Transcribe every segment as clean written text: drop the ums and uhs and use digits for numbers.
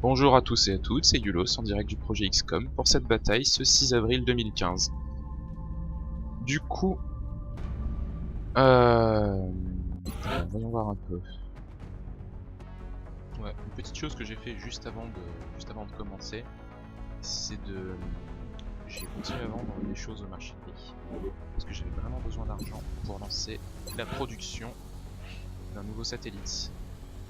Bonjour à tous et à toutes, c'est Yulos en direct du projet XCOM pour cette bataille ce 6 avril 2015. Du coup, voyons voir un peu. Ouais, une petite chose que j'ai fait juste avant de commencer, c'est j'ai continué à vendre des choses au marché de prix parce que j'avais vraiment besoin d'argent pour lancer la production d'un nouveau satellite.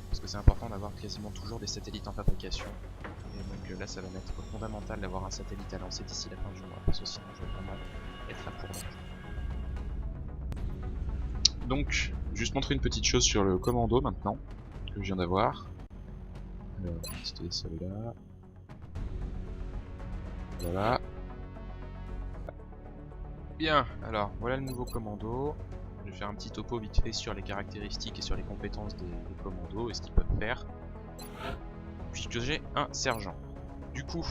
Parce que c'est important d'avoir quasiment toujours des satellites en fabrication. Et donc là ça va m'être fondamental d'avoir un satellite à lancer d'ici la fin du mois, parce que sinon je vais vraiment être à court d'argent. Donc, juste montrer une petite chose sur le commando maintenant, que je viens d'avoir. Alors, c'était celle-là. Voilà. Bien, alors voilà le nouveau commando. Je vais faire un petit topo vite fait sur les caractéristiques et sur les compétences des commandos et ce qu'ils peuvent faire. Puisque j'ai un sergent. Du coup,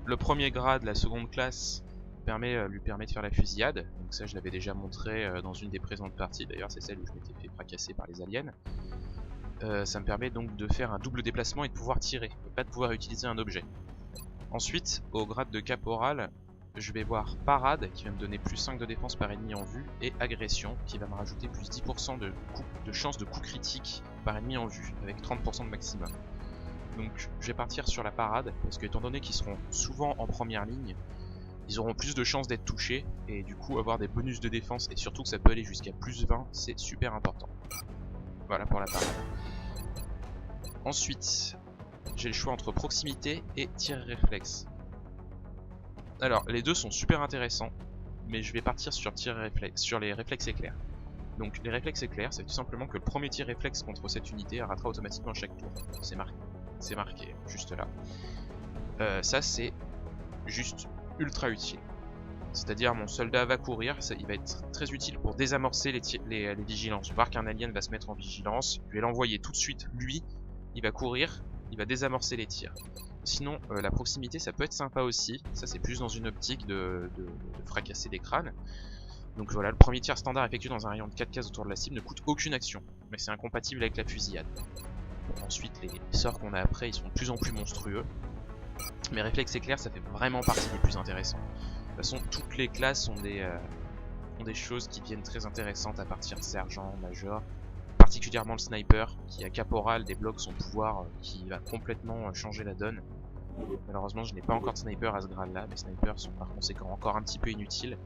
le premier grade, la seconde classe, lui permet de faire la fusillade. Donc ça je l'avais déjà montré dans une des présentes parties, d'ailleurs c'est celle où je m'étais fait fracasser par les aliens. Ça me permet donc de faire un double déplacement et de pouvoir tirer, et pas de pouvoir utiliser un objet. Ensuite, au grade de caporal, je vais voir parade qui va me donner plus 5 de défense par ennemi en vue, et agression qui va me rajouter plus 10% de chance de coup critique par ennemi en vue, avec 30% de maximum. Donc je vais partir sur la parade, parce que étant donné qu'ils seront souvent en première ligne, ils auront plus de chances d'être touchés, et du coup avoir des bonus de défense, et surtout que ça peut aller jusqu'à plus 20, c'est super important. Voilà pour la parade. Ensuite, j'ai le choix entre proximité et tir réflexe. Alors, les deux sont super intéressants, mais je vais partir sur les réflexes éclairs. Donc les réflexes éclairs, c'est tout simplement que le premier tir réflexe contre cette unité arrêtera automatiquement chaque tour. C'est marqué juste là. Ça c'est juste ultra utile. C'est-à-dire mon soldat va courir, il va être très utile pour désamorcer les vigilances. Voir qu'un alien va se mettre en vigilance, je vais l'envoyer tout de suite, lui, il va courir, il va désamorcer les tirs. Sinon, la proximité ça peut être sympa aussi, ça c'est plus dans une optique de fracasser des crânes. Donc voilà, le premier tir standard effectué dans un rayon de 4 cases autour de la cible ne coûte aucune action, mais c'est incompatible avec la fusillade. Bon, ensuite, les sorts qu'on a après, ils sont de plus en plus monstrueux. Mais réflexe éclair, ça fait vraiment partie des plus intéressants. De toute façon, toutes les classes ont des choses qui deviennent très intéressantes à partir de sergent, major. Particulièrement le sniper, qui a caporal débloque son pouvoir qui va complètement changer la donne. Malheureusement, je n'ai pas encore de sniper à ce grade-là, mes snipers sont par conséquent encore un petit peu inutiles.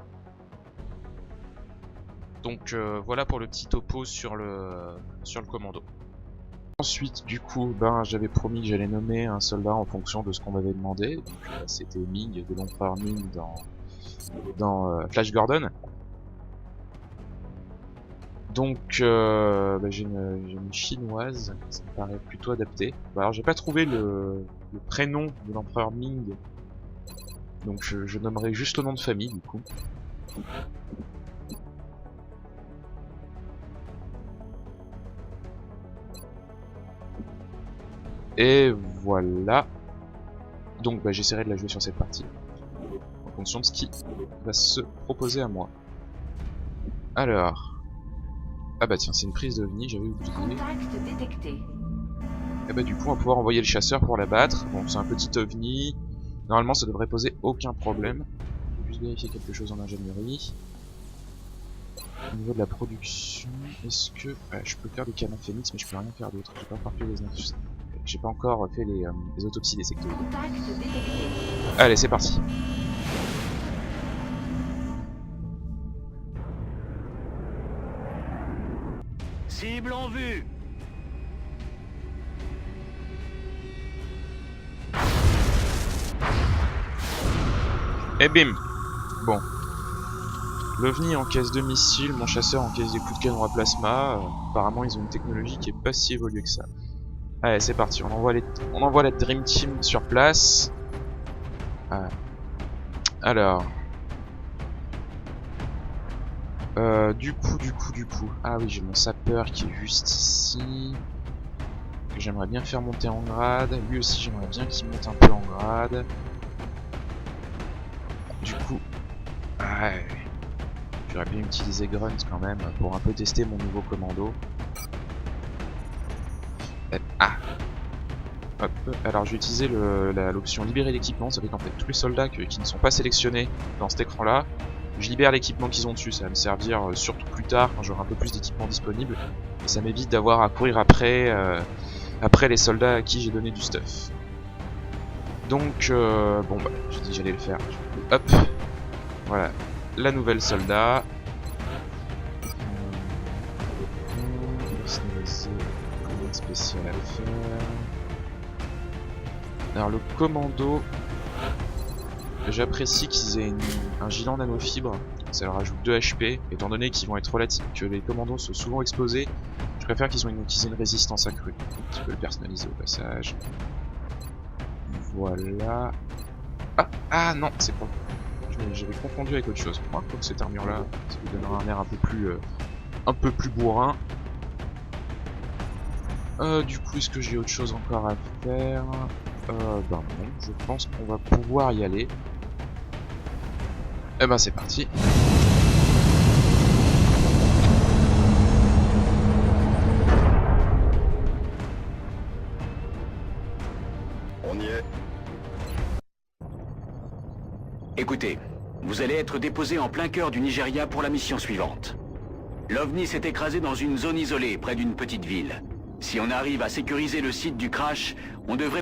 Donc voilà pour le petit topo sur le commando. Ensuite, du coup, j'avais promis que j'allais nommer un soldat en fonction de ce qu'on m'avait demandé. Donc c'était Ming de l'Empereur Ming dans Flash Gordon. Donc j'ai une chinoise, ça me paraît plutôt adapté. Alors j'ai pas trouvé le prénom de l'Empereur Ming, donc je nommerai juste le nom de famille du coup. Et voilà. Donc j'essaierai de la jouer sur cette partie, en fonction de ce qui va se proposer à moi. Alors... Ah bah tiens, c'est une prise d'OVNI, j'avais oublié. Et bah du coup on va pouvoir envoyer le chasseur pour la battre. Bon, c'est un petit OVNI. Normalement ça devrait poser aucun problème. Je vais juste vérifier quelque chose en ingénierie. Au niveau de la production, est-ce que... je peux faire des canons Phoenix, mais je peux rien faire d'autre. J'ai pas encore fait j'ai pas encore fait les autopsies des sectoïdes. Allez, c'est parti. Cible en vue. Et bim. Bon. L'OVNI encaisse 2 missiles, mon chasseur encaisse des coups de canon à plasma. Apparemment ils ont une technologie qui est pas si évoluée que ça. Allez, c'est parti, on envoie la Dream Team sur place. Alors... du coup... Ah oui, j'ai mon sapeur qui est juste ici. Que j'aimerais bien faire monter en grade. Lui aussi, j'aimerais bien qu'il monte un peu en grade. Du coup... Ouais... J'aurais bien utilisé Grunt quand même pour un peu tester mon nouveau commando. Ah! Hop. Alors je vais utiliser l'option libérer l'équipement, ça fait qu'en fait tous les soldats qui ne sont pas sélectionnés dans cet écran là, je libère l'équipement qu'ils ont dessus, ça va me servir surtout plus tard quand j'aurai un peu plus d'équipement disponible, et ça m'évite d'avoir à courir après les soldats à qui j'ai donné du stuff. Donc bon bah j'ai dit j'allais le faire, hop, voilà, la nouvelle soldat. Spécial à faire. Alors le commando, j'apprécie qu'ils aient un gilet en nanofibre, ça leur ajoute 2 HP, étant donné qu'ils vont être relatifs, que les commandos sont souvent explosés, je préfère qu'ils aient une résistance accrue. Un petit peu le personnaliser au passage. Voilà. Ah non, c'est pas. J'avais confondu avec autre chose. Moi, comme cette armure là, ça lui donnera un air un peu plus bourrin. Du coup, est-ce que j'ai autre chose encore à faire? Ben non, je pense qu'on va pouvoir y aller. Eh ben c'est parti. On y est. Écoutez, vous allez être déposé en plein cœur du Nigeria pour la mission suivante. L'OVNI s'est écrasé dans une zone isolée près d'une petite ville. Si on arrive à sécuriser le site du crash, on devrait...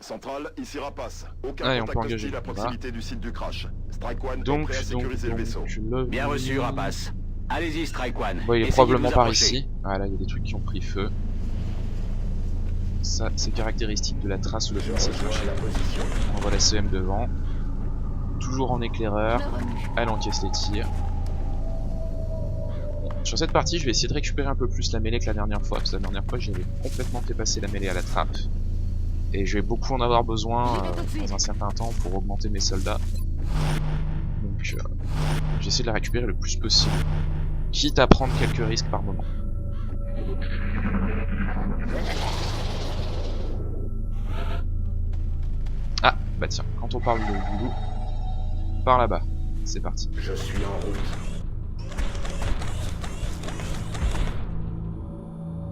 Centrale, ici Rapace. Aucun Allez, on peut contact engager hostile à le combat. proximité du site du crash. Strike One est prêt à sécuriser le vaisseau. Bien reçu, Rapace. Allez-y, Strike One. Bon, il est Essayez probablement de vous par approcher. ici. Ah là, il y a des trucs qui ont pris feu. Ça, c'est caractéristique de la trace où le s'est caché. On voit la CM devant. Toujours en éclaireur. Elle encaisse les tirs. Sur cette partie, je vais essayer de récupérer un peu plus la mêlée que la dernière fois, parce que la dernière fois, j'avais complètement fait passer la mêlée à la trappe. Et je vais beaucoup en avoir besoin dans un certain temps pour augmenter mes soldats. Donc, j'essaie de la récupérer le plus possible, quitte à prendre quelques risques par moment. Ah, bah tiens, quand on parle de boulot, par là-bas, c'est parti. Je suis en route.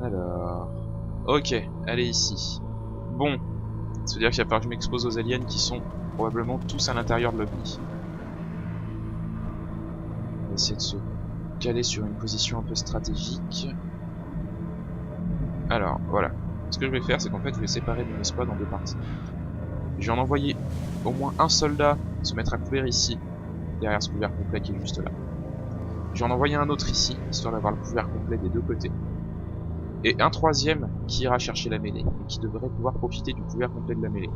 Alors, ok, allez ici. Bon, c'est-à-dire qu'il va falloir que je m'expose aux aliens qui sont probablement tous à l'intérieur de l'OVNI. On va essayer de se caler sur une position un peu stratégique. Alors, voilà. Ce que je vais faire, c'est qu'en fait, je vais séparer mon escouade en deux parties. Je vais en envoyer au moins un soldat se mettre à couvert ici, derrière ce couvert complet qui est juste là. Je vais en envoyer un autre ici, histoire d'avoir le couvert complet des deux côtés. Et un troisième qui ira chercher la mêlée, et qui devrait pouvoir profiter du couvert complet de la mêlée.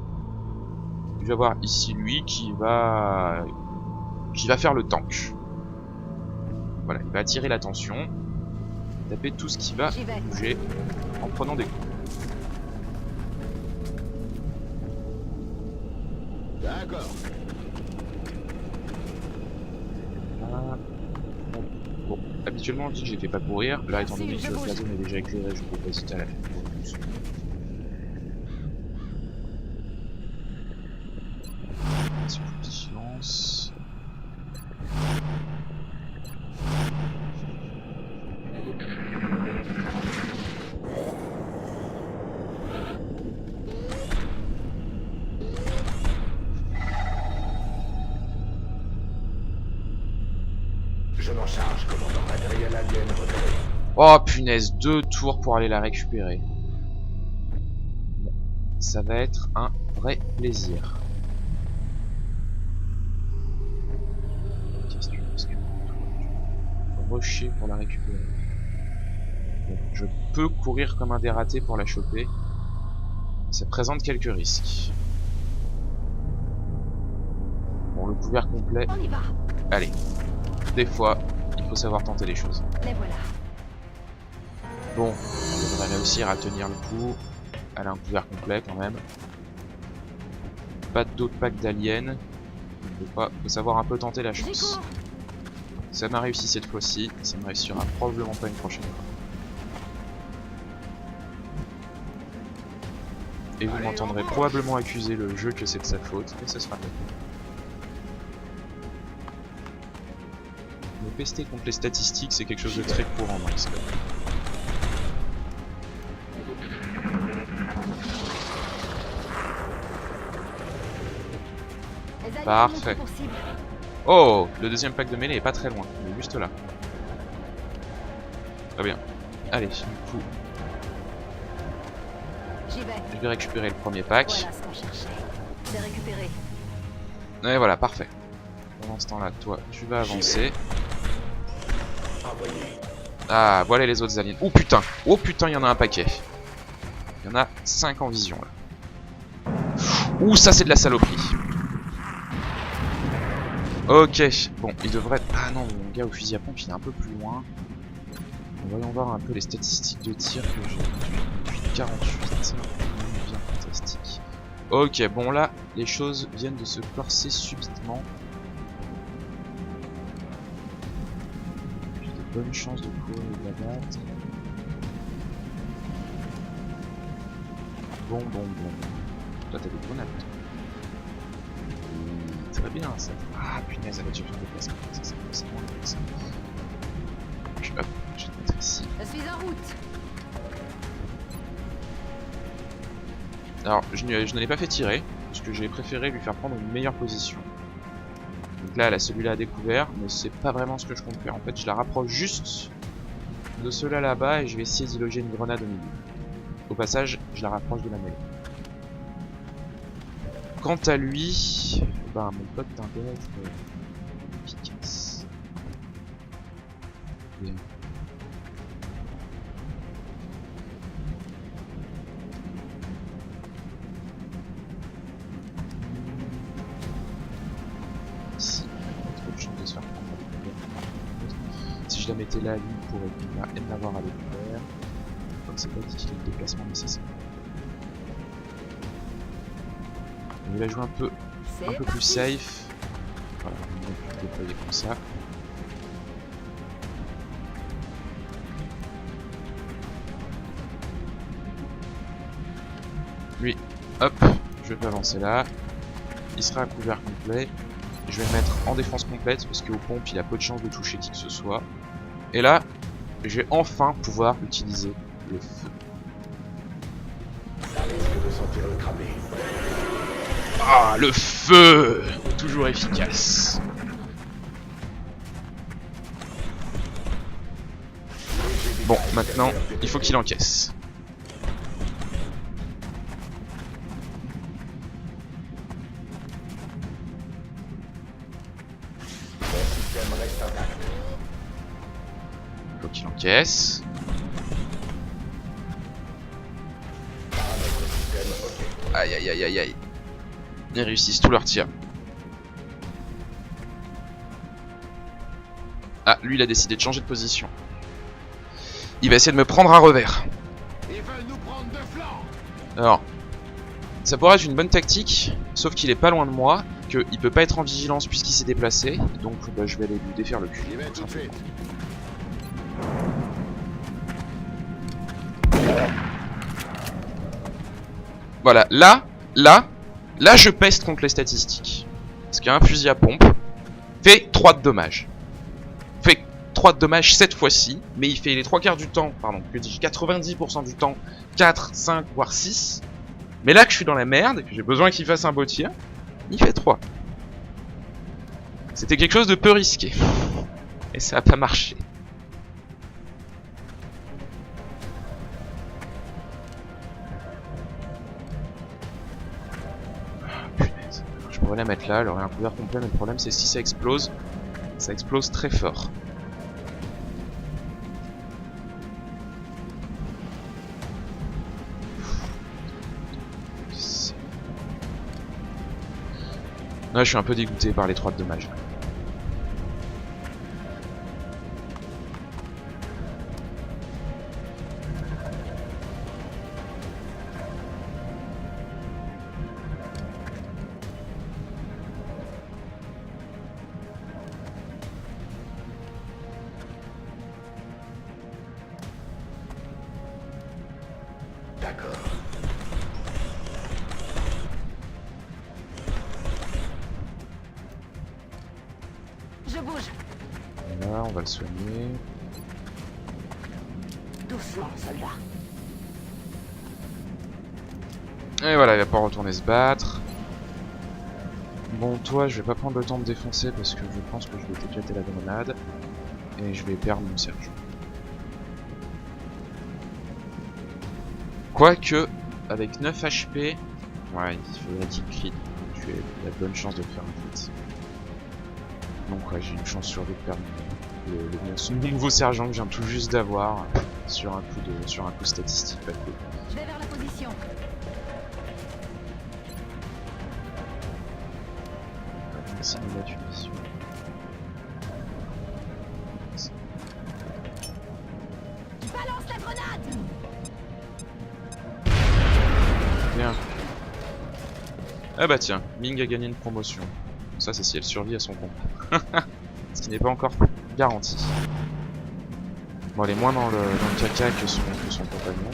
Je vais avoir ici lui qui va faire le tank. Voilà, il va attirer l'attention, taper tout ce qui va bouger en prenant des coups. D'accord. Voilà. Bon, habituellement on dit que je les fais pas courir, là étant donné que la zone est déjà éclairée, je peux pas hésiter à la faire courir plus. Sur vigilance. Je m'en charge, commandant. Matériel alien repéré. Oh punaise, 2 tours pour aller la récupérer. Bon, ça va être un vrai plaisir. Question, est-ce que rusher pour la récupérer? Bon, je peux courir comme un dératé pour la choper. Ça présente quelques risques. Bon, le couvert complet. On y va. Allez, des fois, il faut savoir tenter les choses. Les voilà. Bon, on devrait réussir à tenir le coup. Elle a un couvert complet quand même. Pas d'autres packs d'aliens. Faut savoir un peu tenter la chance. Ça m'a réussi cette fois-ci, ça ne réussira probablement pas une prochaine fois. Et vous m'entendrez probablement accuser le jeu que c'est de sa faute, mais ce sera pas. Me pester contre les statistiques, c'est quelque chose de très courant dans l'histoire. Parfait. Oh, le deuxième pack de mêlée est pas très loin, il est juste là. Très bien. Allez, du coup, je vais récupérer le premier pack. Voilà ce qu'on cherchait. C'est récupéré. Et voilà, parfait. Pendant ce temps-là, toi, tu vas avancer. Ah, voilà les autres aliens. Oh putain, il y en a un paquet. Il y en a 5 en vision là. Ouh, ça c'est de la saloperie. Ok, bon, il devrait... Ah non, mon gars au fusil à pompe, il est un peu plus loin. Voyons voir un peu les statistiques de tir que j'ai. 48, bien fantastique. Ok, bon là, les choses viennent de se corser subitement. J'ai de bonnes chances de courir et de la battre. Bon. Toi t'as des grenades. Très bien ça. Ah punaise, elle a déjà fait un déplacement. Ça c'est moins intéressant. Hop, je vais te mettre ici. Je suis en route. Alors, je ne l'ai pas fait tirer, parce que j'ai préféré lui faire prendre une meilleure position. Donc là, elle a celui-là à découvert, mais c'est pas vraiment ce que je compte faire. En fait, je la rapproche juste de ceux-là là-bas et je vais essayer d'y loger une grenade au milieu. Au passage, je la rapproche de la mêlée. Quant à lui, ben, mon pote a intérêt à être efficace. Bien. Ici, il y a trop de chance de se faire prendre à découvert. Si je la mettais là, lui pourrait elle l'avoir à découvert. Donc c'est pas dit qu'il y ait le déplacement nécessaire. On va jouer un peu plus safe. Voilà, on va plus déployer comme ça. Lui, hop, je vais avancer là. Il sera à couvert complet. Je vais le mettre en défense complète parce qu'au pompe il a peu de chance de toucher qui que ce soit. Et là, je vais enfin pouvoir utiliser le feu. Ça risque de sentir le cramé. Ah, le feu! Toujours efficace. Bon, maintenant, il faut qu'il encaisse. Mon système reste intact. Il faut qu'il encaisse. Paramètres système OK. Aïe aïe aïe aïe aïe. Ils réussissent tous leurs tirs. Ah, lui il a décidé de changer de position. Il va essayer de me prendre un revers. Ils veulent nous prendre de flanc. Alors, ça pourrait être une bonne tactique, sauf qu'il est pas loin de moi, qu'il peut pas être en vigilance puisqu'il s'est déplacé, donc bah, je vais aller lui défaire le cul. J'y vais tout de suite. Voilà, là je peste contre les statistiques. Parce qu'un fusil à pompe fait 3 de dommages. Fait 3 de dommages cette fois-ci, mais il fait les 3 quarts du temps, pardon, que dis-je, 90% du temps, 4, 5, voire 6. Mais là que je suis dans la merde, et que j'ai besoin qu'il fasse un beau tir, il fait 3. C'était quelque chose de peu risqué. Et ça a pas marché. Punaise. Je pourrais la mettre là, elle aurait un couvert complet, mais le problème c'est si ça explose très fort. Ouais, je suis un peu dégoûté par les 3 de dommages. D'accord. Je bouge. Là, on va le soigner. Doucement, soldat. Et voilà, il va pas retourner se battre. Bon, toi, je vais pas prendre le temps de défoncer parce que je pense que je vais t'éclater la grenade. Et je vais perdre mon sergent. Quoique, avec 9 HP, ouais, il faudrait qu'il crit. Tu as la bonne chance de faire un crit. Donc ouais, j'ai une chance sur deux de perdre mon nouveau sergent que je viens tout juste d'avoir sur un coup statistique pas cool. Je vais vers la position. Simulation. Balance la grenade. Bien. Ah bah tiens, Ming a gagné une promotion. Ça c'est si elle survit à son combat. Ce qui n'est pas encore garanti. Bon, elle est moins dans le caca que son compagnon.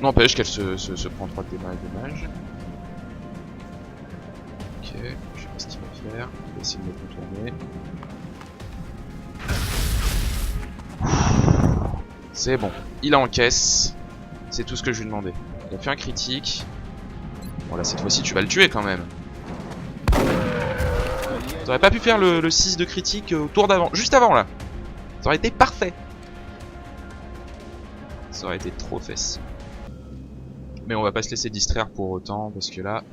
N'empêche qu'elle se prend 3 dommages. Ok, je sais pas ce qu'il va faire. Il va essayer de me contourner. C'est bon, il encaisse. C'est tout ce que je lui demandais. Il a fait un critique. Bon là cette fois-ci tu vas le tuer quand même. T'aurais pas pu faire le 6 de critique au tour d'avant, juste avant là. Ça aurait été parfait. Ça aurait été trop facile. Mais on va pas se laisser distraire pour autant parce que là,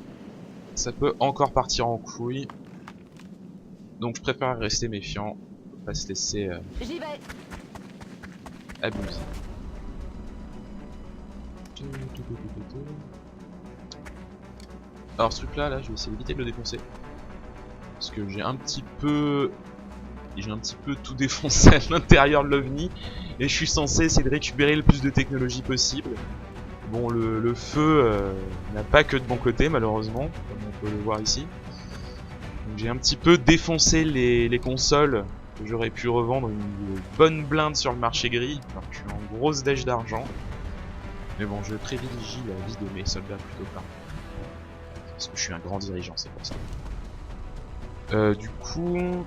ça peut encore partir en couille. Donc je préfère rester méfiant, pas se laisser J'y vais. abuser. Alors ce truc là, je vais essayer d'éviter de le défoncer. Parce que j'ai un petit peu tout défoncé à l'intérieur de l'OVNI. Et je suis censé essayer de récupérer le plus de technologie possible. Bon, le feu n'a pas que de bon côté malheureusement, comme on peut le voir ici. Donc j'ai un petit peu défoncé les consoles que j'aurais pu revendre une bonne blinde sur le marché gris. Alors que je suis en grosse dèche d'argent. Mais bon, je privilégie la vie de mes soldats plutôt que parce que je suis un grand dirigeant, c'est pour ça. Du coup...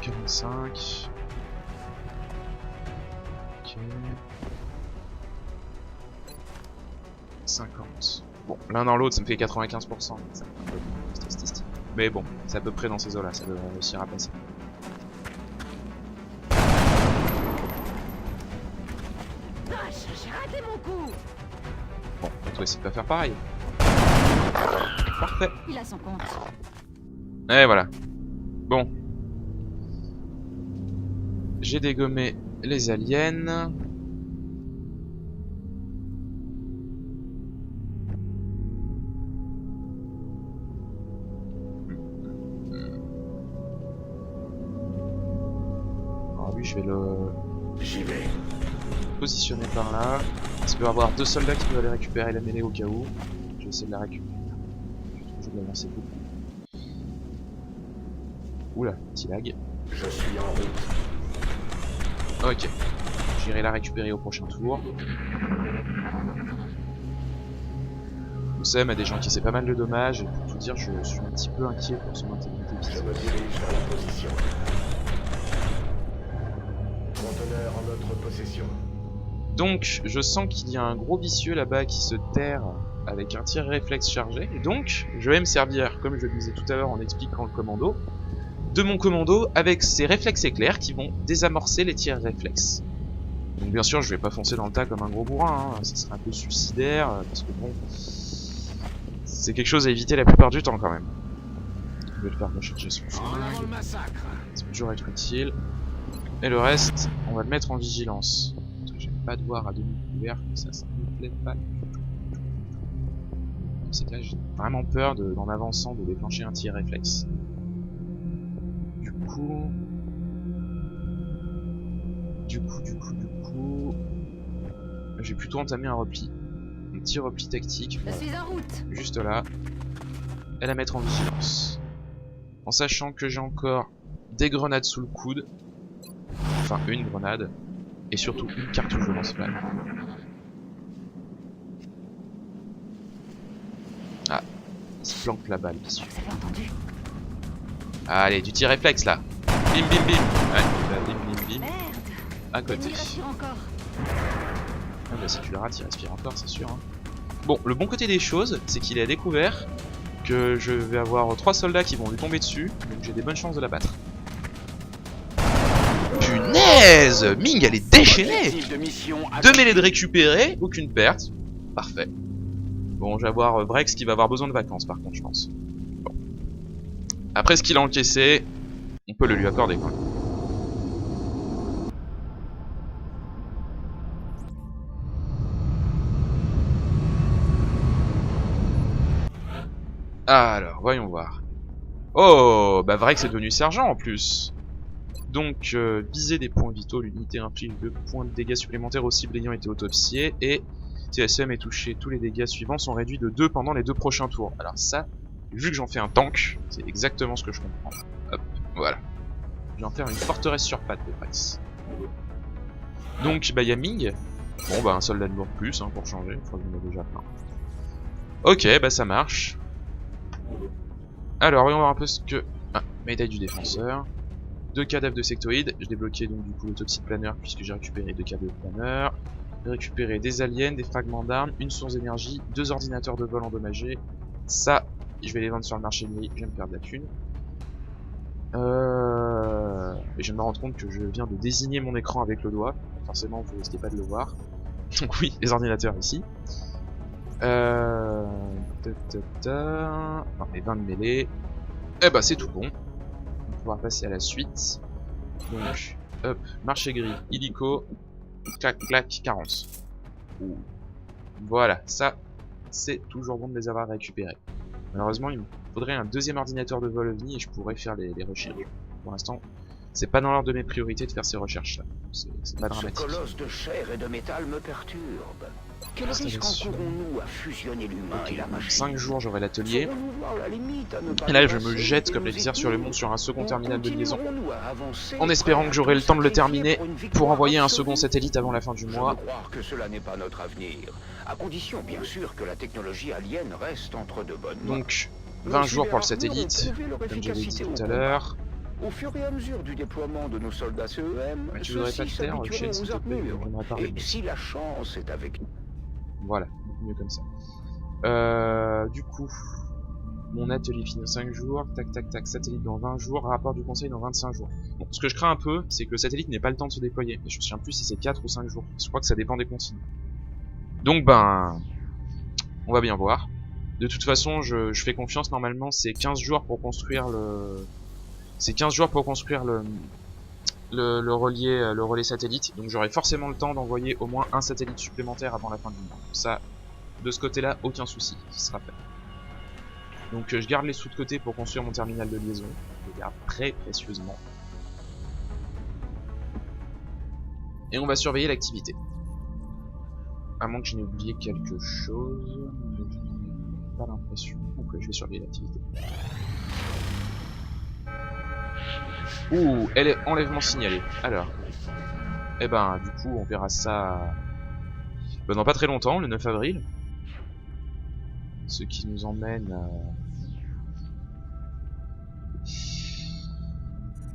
45... Ok... 50... Bon, l'un dans l'autre, ça me fait 95%. Ça fait un peu statistique. Mais bon, c'est à peu près dans ces eaux-là, ça devrait réussir à passer. J'ai raté mon coup. Bon, on va essayer de pas faire pareil. Parfait. Il a son compte. Et voilà. Bon. J'ai dégommé les aliens. Alors lui, je vais le... J'y vais. positionner par là. Il peut y avoir 2 soldats qui peuvent aller récupérer la mêlée au cas où. Je vais essayer de la récupérer. Je vais l'avancer beaucoup. Oula, petit lag. Je suis en route. Ok. J'irai la récupérer au prochain tour. Vous savez, il y a des gens qui essaient pas mal de dommages. Et pour tout dire, je suis un petit peu inquiet pour son intégrité Je physique. me dirige vers la position. Conteneur en notre possession. Donc, je sens qu'il y a un gros vicieux là-bas qui se terre avec un tir réflexe chargé. Et donc, je vais me servir, comme je le disais tout à l'heure en expliquant le commando, de mon commando avec ses réflexes éclairs qui vont désamorcer les tirs réflexes. Donc bien sûr, je vais pas foncer dans le tas comme un gros bourrin, hein. Ça serait un peu suicidaire, parce que bon... c'est quelque chose à éviter la plupart du temps quand même. Je vais le faire recharger son flingue. Ça peut toujours être utile. Et le reste, on va le mettre en vigilance. Parce que j'aime pas de voir à demi couvert, ça me plaît pas. C'est que là, j'ai vraiment peur en avançant de déclencher un tir réflexe. Du coup, j'ai plutôt entamé un repli. Un petit repli tactique. Je suis en route. Juste là. Et la mettre en vigilance. En sachant que j'ai encore des grenades sous le coude. Enfin, une grenade. Et surtout une cartouche de lance-flamme. Ah. Il se planque la balle, bien sûr. Vous avez entendu? Allez, du tir réflexe là. bim bim bim. Ouais, bah, bim bim bim. Merde. À côté. Il respire encore. Ah bah si tu le rates, il respire encore, c'est sûr. Hein. Bon, le bon côté des choses, c'est qu'il a découvert que je vais avoir 3 soldats qui vont lui tomber dessus, donc j'ai des bonnes chances de la battre. Punaise! Ming, elle est déchaînée! 2 mêlées de récupérer, aucune perte. Parfait. Bon, je vais avoir Brex qui va avoir besoin de vacances par contre, je pense. Bon. Après ce qu'il a encaissé, on peut le lui accorder quand même. Alors, voyons voir. Oh, bah Vrex est devenu sergent en plus. Donc, viser des points vitaux, l'unité inflige 2 points de dégâts supplémentaires aux cibles ayant été autopsiées, et TSM est touché, tous les dégâts suivants sont réduits de 2 pendant les 2 prochains tours. Alors ça, vu que j'en fais un tank, c'est exactement ce que je comprends. Hop, voilà. Je vais en faire une forteresse sur pattes de Vrex. Donc, bah y'a Ming. Bon, bah un soldat de lourd plus, hein, pour changer, je crois que j'en ai déjà plein. Ok, bah ça marche. Alors, voyons voir un peu ce que... Ah, médaille du défenseur. 2 cadavres de sectoïdes. J'ai débloqué donc du coup l'autopsie de planeur puisque j'ai récupéré 2 cadavres de planeur. J'ai récupéré des aliens, des fragments d'armes, une source d'énergie, 2 ordinateurs de vol endommagés. Ça, je vais les vendre sur le marché gris, je vais me perdre la thune. Et je viens de me rendre compte que je viens de désigner mon écran avec le doigt. Forcément, vous risquez pas de le voir. Donc oui, les ordinateurs ici. Non, les 20 de mêlée. Eh bah c'est tout bon. On va pouvoir passer à la suite. Donc, hop, marché gris, illico, clac clac, 40. Ouh. Voilà, ça, c'est toujours bon de les avoir récupérés. Malheureusement, il me faudrait un deuxième ordinateur de vol OVNI et je pourrais faire les recherches. Pour l'instant, c'est pas dans l'ordre de mes priorités de faire ces recherches-là. C'est pas dramatique. Ce colosse de chair et de métal me perturbe. Quel risque encourons-nous à fusionner l'humain et la machine? 5 jours, j'aurai l'atelier. Et là, je me jette comme l'éclair sur le monde sur un second terminal de liaison. En espérant que j'aurai le temps de le terminer pour envoyer un second satellite avant la fin du mois. Croire que cela n'est pas notre avenir. À condition, bien sûr, que la technologie alien reste entre de bonnes mains. Donc, 20 jours pour le satellite, comme j'avais dit tout à l'heure. Au fur et à mesure du déploiement de nos soldats CEM, tu voudrais pas te taire, Chen, s'il te plaît, j'aimerais parler. Et si la chance est avec nous. Voilà, beaucoup mieux comme ça. Du coup, mon atelier finit en 5 jours, tac tac tac, satellite dans 20 jours, rapport du conseil dans 25 jours. Bon, ce que je crains un peu, c'est que le satellite n'ait pas le temps de se déployer. Mais je me souviens plus si c'est 4 ou 5 jours. Je crois que ça dépend des consignes. Donc ben, on va bien voir. De toute façon, je fais confiance, normalement c'est 15 jours pour construire le... C'est 15 jours pour construire le relais satellite, donc j'aurai forcément le temps d'envoyer au moins un satellite supplémentaire avant la fin du mois. Ça, de ce côté-là, aucun souci, ce sera fait. Donc je garde les sous de côté pour construire mon terminal de liaison, je les garde très précieusement. Et on va surveiller l'activité. À moins que je n'ai oublié quelque chose, mais je n'ai pas l'impression. Donc je vais surveiller l'activité. Ouh, elle est enlèvement signalé. Alors, eh ben, du coup, on verra ça dans pas très longtemps, le 9 avril. Ce qui nous emmène à...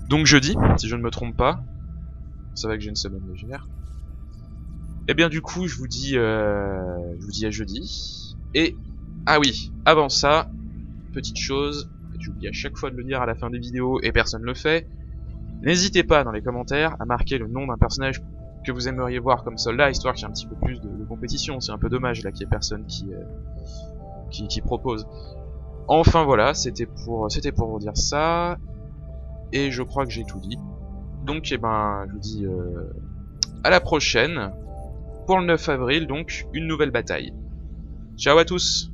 Donc jeudi, si je ne me trompe pas. C'est vrai que j'ai une semaine légère. Eh bien, du coup, je vous dis à jeudi. Et, ah oui, avant ça, petite chose, j'oublie à chaque fois de le dire à la fin des vidéos et personne ne le fait. N'hésitez pas dans les commentaires à marquer le nom d'un personnage que vous aimeriez voir comme soldat, histoire qu'il y ait un petit peu plus de compétition. C'est un peu dommage là qu'il y ait personne qui propose. Enfin voilà, c'était pour vous dire ça. Et je crois que j'ai tout dit. Donc eh ben, je vous dis à la prochaine pour le 9 avril, donc une nouvelle bataille. Ciao à tous!